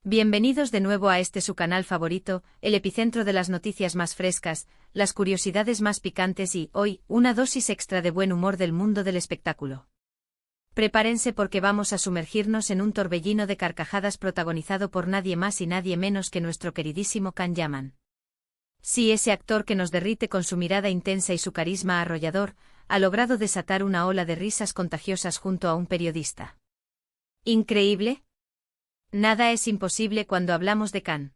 Bienvenidos de nuevo a este su canal favorito, el epicentro de las noticias más frescas, las curiosidades más picantes y, hoy, una dosis extra de buen humor del mundo del espectáculo. Prepárense porque vamos a sumergirnos en un torbellino de carcajadas protagonizado por nadie más y nadie menos que nuestro queridísimo Can Yaman. Sí, ese actor que nos derrite con su mirada intensa y su carisma arrollador, ha logrado desatar una ola de risas contagiosas junto a un periodista. ¿Increíble? Nada es imposible cuando hablamos de Can.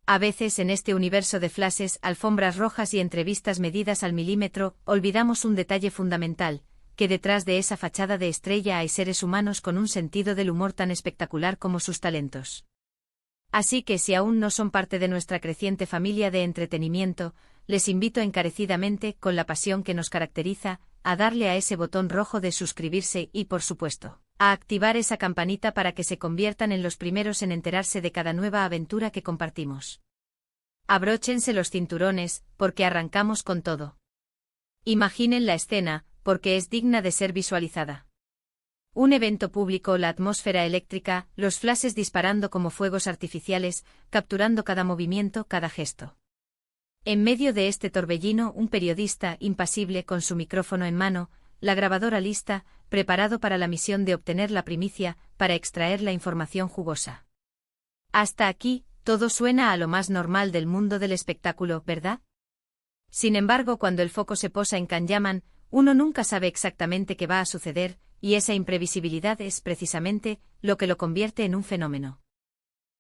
A veces en este universo de flashes, alfombras rojas y entrevistas medidas al milímetro, olvidamos un detalle fundamental, que detrás de esa fachada de estrella hay seres humanos con un sentido del humor tan espectacular como sus talentos. Así que si aún no son parte de nuestra creciente familia de entretenimiento, les invito encarecidamente, con la pasión que nos caracteriza, a darle a ese botón rojo de suscribirse y, por supuesto, a activar esa campanita para que se conviertan en los primeros en enterarse de cada nueva aventura que compartimos. Abróchense los cinturones, porque arrancamos con todo. Imaginen la escena, porque es digna de ser visualizada. Un evento público, la atmósfera eléctrica, los flashes disparando como fuegos artificiales, capturando cada movimiento, cada gesto. En medio de este torbellino, un periodista, impasible con su micrófono en mano, la grabadora lista, preparado para la misión de obtener la primicia, para extraer la información jugosa. Hasta aquí, todo suena a lo más normal del mundo del espectáculo, ¿verdad? Sin embargo, cuando el foco se posa en Can Yaman, uno nunca sabe exactamente qué va a suceder, y esa imprevisibilidad es precisamente lo que lo convierte en un fenómeno.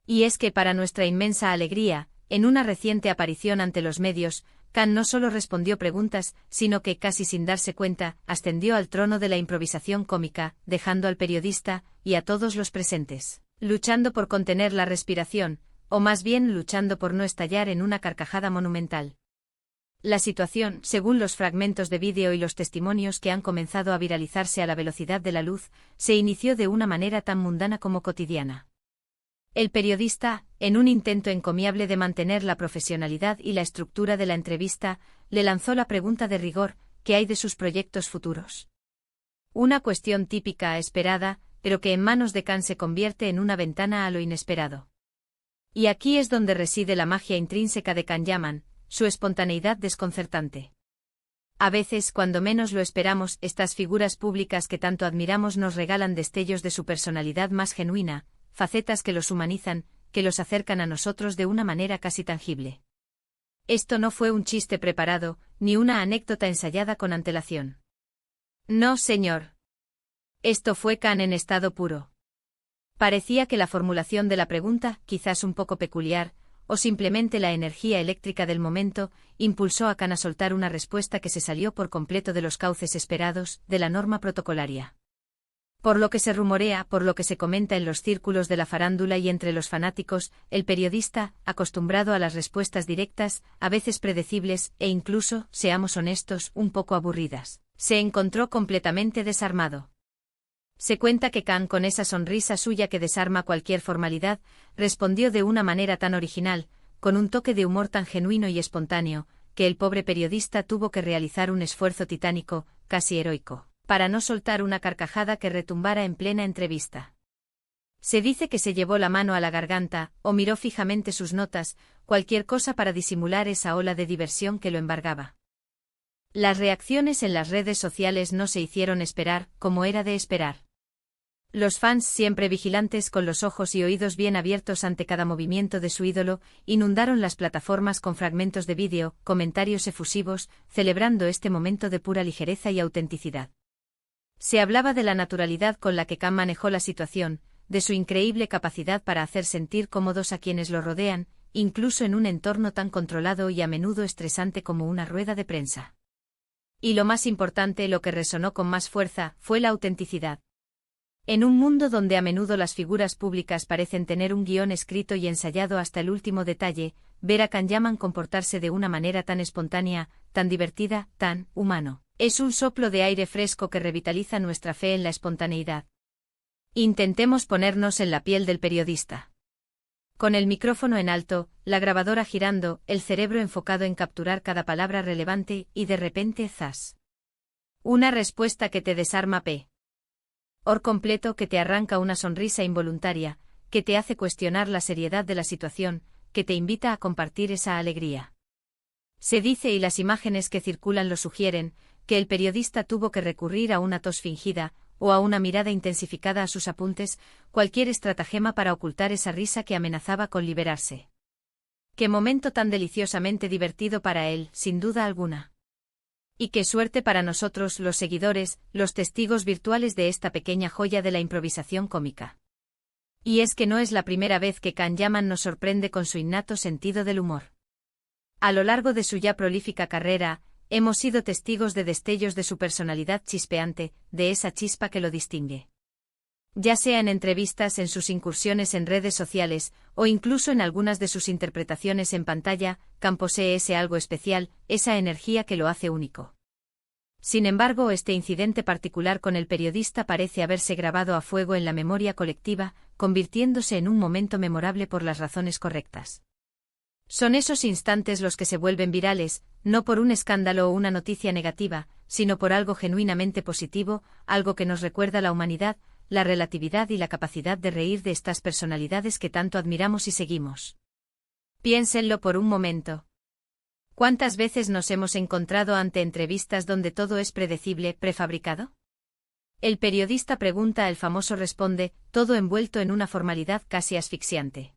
Y es que para nuestra inmensa alegría, en una reciente aparición ante los medios, Can no solo respondió preguntas, sino que, casi sin darse cuenta, ascendió al trono de la improvisación cómica, dejando al periodista, y a todos los presentes, luchando por contener la respiración, o más bien luchando por no estallar en una carcajada monumental. La situación, según los fragmentos de vídeo y los testimonios que han comenzado a viralizarse a la velocidad de la luz, se inició de una manera tan mundana como cotidiana. El periodista, en un intento encomiable de mantener la profesionalidad y la estructura de la entrevista, le lanzó la pregunta de rigor: ¿qué hay de sus proyectos futuros? Una cuestión típica, esperada, pero que en manos de Can se convierte en una ventana a lo inesperado. Y aquí es donde reside la magia intrínseca de Can Yaman, su espontaneidad desconcertante. A veces, cuando menos lo esperamos, estas figuras públicas que tanto admiramos nos regalan destellos de su personalidad más genuina, facetas que los humanizan, que los acercan a nosotros de una manera casi tangible. Esto no fue un chiste preparado, ni una anécdota ensayada con antelación. No, señor. Esto fue Can en estado puro. Parecía que la formulación de la pregunta, quizás un poco peculiar, o simplemente la energía eléctrica del momento, impulsó a Can a soltar una respuesta que se salió por completo de los cauces esperados, de la norma protocolaria. Por lo que se rumorea, por lo que se comenta en los círculos de la farándula y entre los fanáticos, el periodista, acostumbrado a las respuestas directas, a veces predecibles, e incluso, seamos honestos, un poco aburridas, se encontró completamente desarmado. Se cuenta que Can, con esa sonrisa suya que desarma cualquier formalidad, respondió de una manera tan original, con un toque de humor tan genuino y espontáneo, que el pobre periodista tuvo que realizar un esfuerzo titánico, casi heroico, para no soltar una carcajada que retumbara en plena entrevista. Se dice que se llevó la mano a la garganta, o miró fijamente sus notas, cualquier cosa para disimular esa ola de diversión que lo embargaba. Las reacciones en las redes sociales no se hicieron esperar, como era de esperar. Los fans, siempre vigilantes con los ojos y oídos bien abiertos ante cada movimiento de su ídolo, inundaron las plataformas con fragmentos de vídeo, comentarios efusivos, celebrando este momento de pura ligereza y autenticidad. Se hablaba de la naturalidad con la que Can manejó la situación, de su increíble capacidad para hacer sentir cómodos a quienes lo rodean, incluso en un entorno tan controlado y a menudo estresante como una rueda de prensa. Y lo más importante, lo que resonó con más fuerza, fue la autenticidad. En un mundo donde a menudo las figuras públicas parecen tener un guión escrito y ensayado hasta el último detalle, ver a Can Yaman comportarse de una manera tan espontánea, tan divertida, tan humano, es un soplo de aire fresco que revitaliza nuestra fe en la espontaneidad. Intentemos ponernos en la piel del periodista. Con el micrófono en alto, la grabadora girando, el cerebro enfocado en capturar cada palabra relevante, y de repente, ¡zas! Una respuesta que te desarma por completo, que te arranca una sonrisa involuntaria, que te hace cuestionar la seriedad de la situación, que te invita a compartir esa alegría. Se dice, y las imágenes que circulan lo sugieren, que el periodista tuvo que recurrir a una tos fingida, o a una mirada intensificada a sus apuntes, cualquier estratagema para ocultar esa risa que amenazaba con liberarse. Qué momento tan deliciosamente divertido para él, sin duda alguna. Y qué suerte para nosotros, los seguidores, los testigos virtuales de esta pequeña joya de la improvisación cómica. Y es que no es la primera vez que Can Yaman nos sorprende con su innato sentido del humor. A lo largo de su ya prolífica carrera, hemos sido testigos de destellos de su personalidad chispeante, de esa chispa que lo distingue. Ya sea en entrevistas, en sus incursiones en redes sociales, o incluso en algunas de sus interpretaciones en pantalla, Can posee ese algo especial, esa energía que lo hace único. Sin embargo, este incidente particular con el periodista parece haberse grabado a fuego en la memoria colectiva, convirtiéndose en un momento memorable por las razones correctas. Son esos instantes los que se vuelven virales, no por un escándalo o una noticia negativa, sino por algo genuinamente positivo, algo que nos recuerda la humanidad, la relatividad y la capacidad de reír de estas personalidades que tanto admiramos y seguimos. Piénsenlo por un momento. ¿Cuántas veces nos hemos encontrado ante entrevistas donde todo es predecible, prefabricado? El periodista pregunta, el famoso responde, todo envuelto en una formalidad casi asfixiante.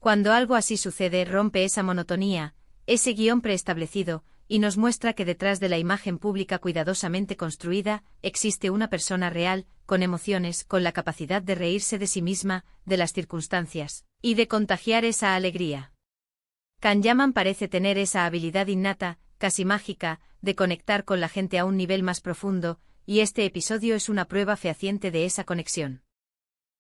Cuando algo así sucede, rompe esa monotonía, ese guión preestablecido, y nos muestra que detrás de la imagen pública cuidadosamente construida, existe una persona real, con emociones, con la capacidad de reírse de sí misma, de las circunstancias, y de contagiar esa alegría. Can Yaman parece tener esa habilidad innata, casi mágica, de conectar con la gente a un nivel más profundo, y este episodio es una prueba fehaciente de esa conexión.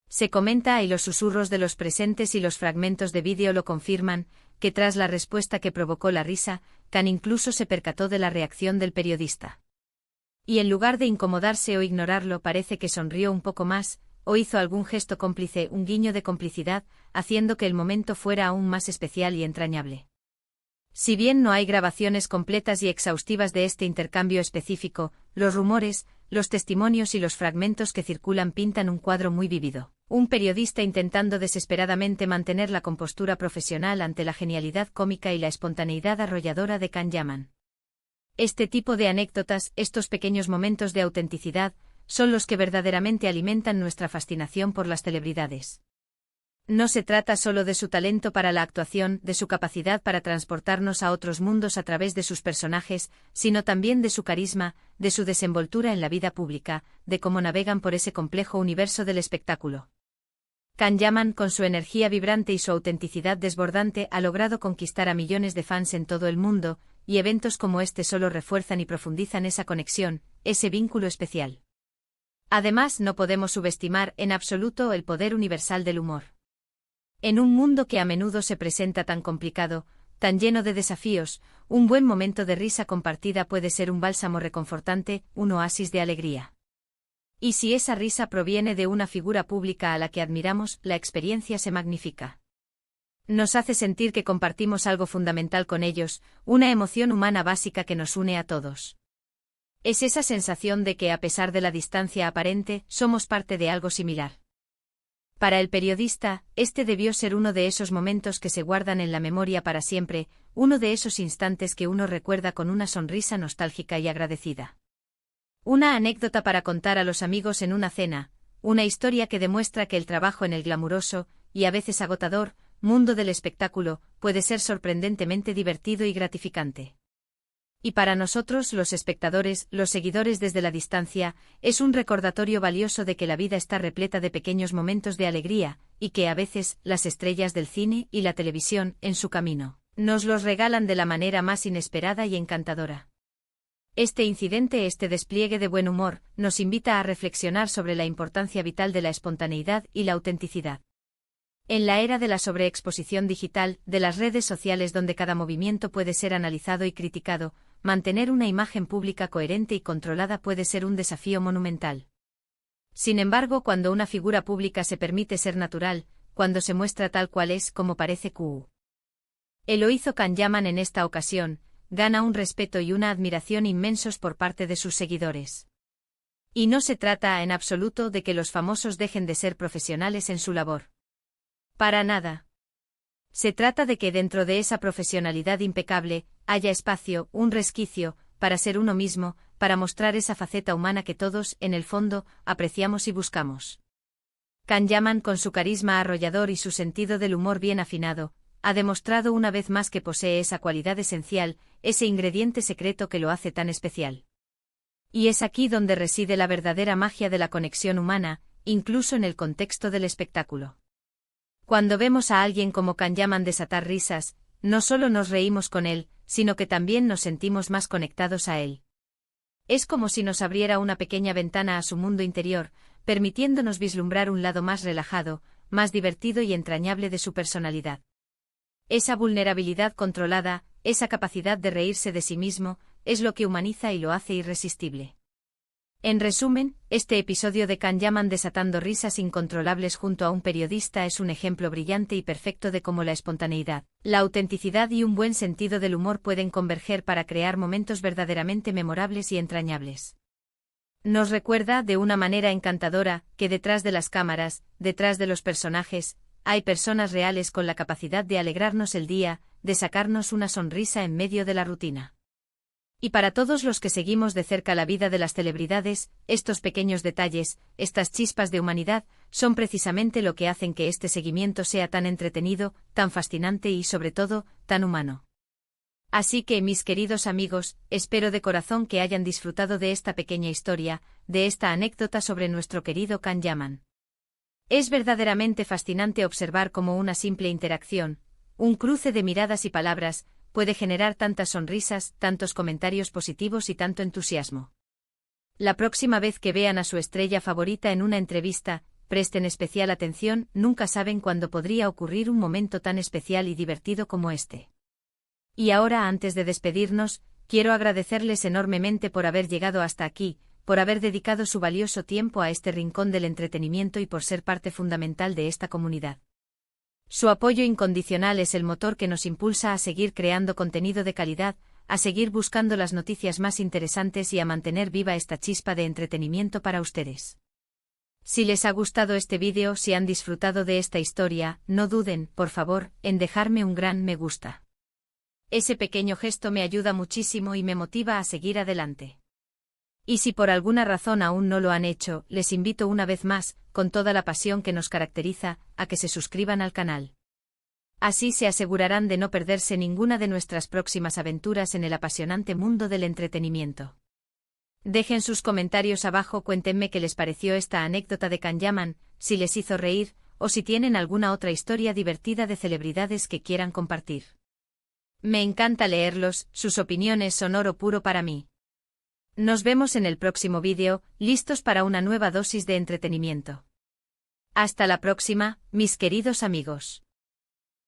Se comenta, y los susurros de los presentes y los fragmentos de vídeo lo confirman, que tras la respuesta que provocó la risa, Can incluso se percató de la reacción del periodista. Y en lugar de incomodarse o ignorarlo, parece que sonrió un poco más, o hizo algún gesto cómplice, un guiño de complicidad, haciendo que el momento fuera aún más especial y entrañable. Si bien no hay grabaciones completas y exhaustivas de este intercambio específico, los rumores, los testimonios y los fragmentos que circulan pintan un cuadro muy vívido. Un periodista intentando desesperadamente mantener la compostura profesional ante la genialidad cómica y la espontaneidad arrolladora de Can Yaman. Este tipo de anécdotas, estos pequeños momentos de autenticidad, son los que verdaderamente alimentan nuestra fascinación por las celebridades. No se trata solo de su talento para la actuación, de su capacidad para transportarnos a otros mundos a través de sus personajes, sino también de su carisma, de su desenvoltura en la vida pública, de cómo navegan por ese complejo universo del espectáculo. Can Yaman, con su energía vibrante y su autenticidad desbordante, ha logrado conquistar a millones de fans en todo el mundo, y eventos como este solo refuerzan y profundizan esa conexión, ese vínculo especial. Además, no podemos subestimar en absoluto el poder universal del humor. En un mundo que a menudo se presenta tan complicado, tan lleno de desafíos, un buen momento de risa compartida puede ser un bálsamo reconfortante, un oasis de alegría. Y si esa risa proviene de una figura pública a la que admiramos, la experiencia se magnifica. Nos hace sentir que compartimos algo fundamental con ellos, una emoción humana básica que nos une a todos. Es esa sensación de que, a pesar de la distancia aparente, somos parte de algo similar. Para el periodista, este debió ser uno de esos momentos que se guardan en la memoria para siempre, uno de esos instantes que uno recuerda con una sonrisa nostálgica y agradecida. Una anécdota para contar a los amigos en una cena, una historia que demuestra que el trabajo en el glamuroso, y a veces agotador, mundo del espectáculo, puede ser sorprendentemente divertido y gratificante. Y para nosotros, los espectadores, los seguidores desde la distancia, es un recordatorio valioso de que la vida está repleta de pequeños momentos de alegría, y que a veces, las estrellas del cine y la televisión, en su camino, nos los regalan de la manera más inesperada y encantadora. Este incidente, este despliegue de buen humor, nos invita a reflexionar sobre la importancia vital de la espontaneidad y la autenticidad. En la era de la sobreexposición digital, de las redes sociales donde cada movimiento puede ser analizado y criticado, mantener una imagen pública coherente y controlada puede ser un desafío monumental. Sin embargo, cuando una figura pública se permite ser natural, cuando se muestra tal cual es, como parece que lo hizo Can Yaman en esta ocasión, gana un respeto y una admiración inmensos por parte de sus seguidores. Y no se trata en absoluto de que los famosos dejen de ser profesionales en su labor. Para nada. Se trata de que dentro de esa profesionalidad impecable, haya espacio, un resquicio, para ser uno mismo, para mostrar esa faceta humana que todos, en el fondo, apreciamos y buscamos. Can Yaman, con su carisma arrollador y su sentido del humor bien afinado, ha demostrado una vez más que posee esa cualidad esencial, ese ingrediente secreto que lo hace tan especial. Y es aquí donde reside la verdadera magia de la conexión humana, incluso en el contexto del espectáculo. Cuando vemos a alguien como Can Yaman desatar risas, no solo nos reímos con él, sino que también nos sentimos más conectados a él. Es como si nos abriera una pequeña ventana a su mundo interior, permitiéndonos vislumbrar un lado más relajado, más divertido y entrañable de su personalidad. Esa vulnerabilidad controlada, esa capacidad de reírse de sí mismo, es lo que humaniza y lo hace irresistible. En resumen, este episodio de Can Yaman desatando risas incontrolables junto a un periodista es un ejemplo brillante y perfecto de cómo la espontaneidad, la autenticidad y un buen sentido del humor pueden converger para crear momentos verdaderamente memorables y entrañables. Nos recuerda, de una manera encantadora, que detrás de las cámaras, detrás de los personajes, hay personas reales con la capacidad de alegrarnos el día, de sacarnos una sonrisa en medio de la rutina. Y para todos los que seguimos de cerca la vida de las celebridades, estos pequeños detalles, estas chispas de humanidad, son precisamente lo que hacen que este seguimiento sea tan entretenido, tan fascinante y, sobre todo, tan humano. Así que, mis queridos amigos, espero de corazón que hayan disfrutado de esta pequeña historia, de esta anécdota sobre nuestro querido Can Yaman. Es verdaderamente fascinante observar cómo una simple interacción, un cruce de miradas y palabras, puede generar tantas sonrisas, tantos comentarios positivos y tanto entusiasmo. La próxima vez que vean a su estrella favorita en una entrevista, presten especial atención, nunca saben cuándo podría ocurrir un momento tan especial y divertido como este. Y ahora, antes de despedirnos, quiero agradecerles enormemente por haber llegado hasta aquí, por haber dedicado su valioso tiempo a este rincón del entretenimiento y por ser parte fundamental de esta comunidad. Su apoyo incondicional es el motor que nos impulsa a seguir creando contenido de calidad, a seguir buscando las noticias más interesantes y a mantener viva esta chispa de entretenimiento para ustedes. Si les ha gustado este vídeo, si han disfrutado de esta historia, no duden, por favor, en dejarme un gran me gusta. Ese pequeño gesto me ayuda muchísimo y me motiva a seguir adelante. Y si por alguna razón aún no lo han hecho, les invito una vez más, con toda la pasión que nos caracteriza, a que se suscriban al canal. Así se asegurarán de no perderse ninguna de nuestras próximas aventuras en el apasionante mundo del entretenimiento. Dejen sus comentarios abajo, cuéntenme qué les pareció esta anécdota de Can Yaman, si les hizo reír, o si tienen alguna otra historia divertida de celebridades que quieran compartir. Me encanta leerlos, sus opiniones son oro puro para mí. Nos vemos en el próximo vídeo, listos para una nueva dosis de entretenimiento. Hasta la próxima, mis queridos amigos.